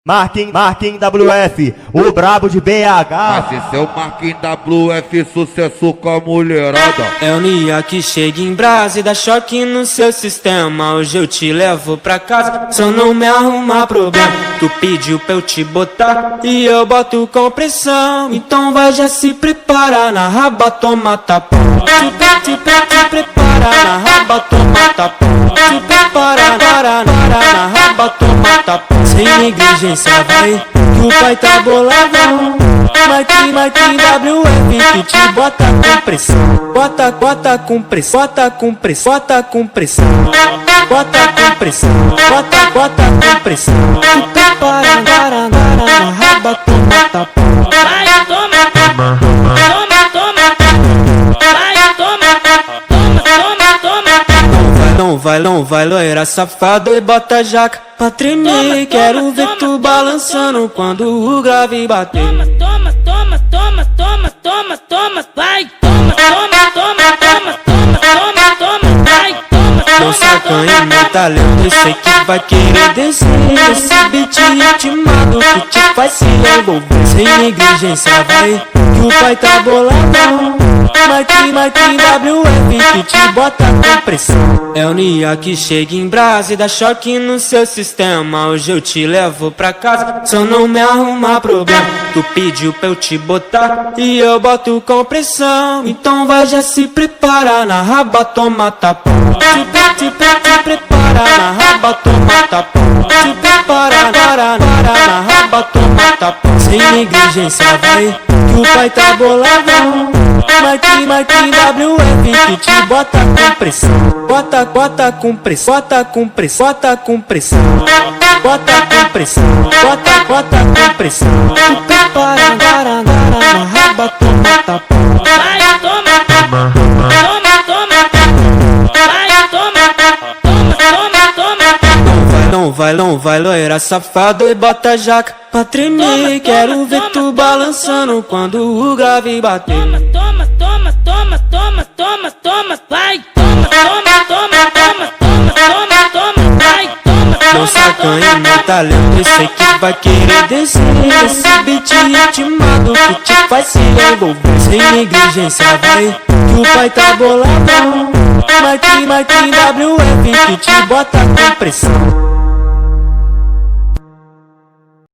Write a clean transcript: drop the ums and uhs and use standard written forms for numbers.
Marquinhos WF, o brabo de BH. Esse seu Marquinhos WF, sucesso com a mulherada. É o Nia que chega em brasa e dá choque no seu sistema. Hoje eu te levo pra casa, só não me arrumar problema. Tu pediu pra eu te botar e eu boto com pressão. Então vai já se prepara, na raba toma tapão. Te prepara, na raba toma tapão. Te prepara, na raba toma tapão. Sem negligência vai, que o pai tá boladão. Marquinhos WF que te bota com pressão. Bota com pressão, bota com pressão, bota com pressão. Bota com pressão, bota com pressão. Tu prepara, na raba toma tapão. Vai, toma, toma, toma, toma. Vai, toma, toma, toma. Não vai, loira safada e bota jaca pra tremer. Quero ver tu balançando quando o grave bater. Toma, toma, toma, toma, toma, toma. Vai, toma, toma, toma, toma, toma, toma, toma. Vai, toma, Não sacanha meu talento, eu sei que vai querer descer. Esse beat ritmado que te faz se envolver. Sem negligência vai, que o pai tá boladão. Marquinhos WF que te bota com pressão. É o Nia que chega em brasa e dá choque no seu sistema. Hoje eu te levo pra casa, só não me arrumar problema. Tu pediu pra eu te botar e eu boto com pressão. Então vai já se prepara, na raba toma tapão. Te prepara, na raba toma tapão. Te prepara, na raba toma tapão. Sem negligência vai, que o pai tá boladão. Marquinhos WF que te bota com pressão. Bota com pressão, bota com pressão, bota com pressão. Bota com pressão, bota com pressão. Tu prepara, na raba toma tapão. vai, toma, toma, toma. Vai, toma, toma. Não vai, loira safada e bota jaca pra tremer. Quero ver tu balançando quando o grave bater. Toma, toma, toma, toma, toma, toma. Vai, toma, toma, toma, toma, toma, toma, toma. Vai, toma, Não sacanha meu talento, eu sei que vai querer descer. Esse beat ritmado que te faz se envolver. Sem negligência vai, que o pai tá boladão. Marquinhos WF que te bota com pressão.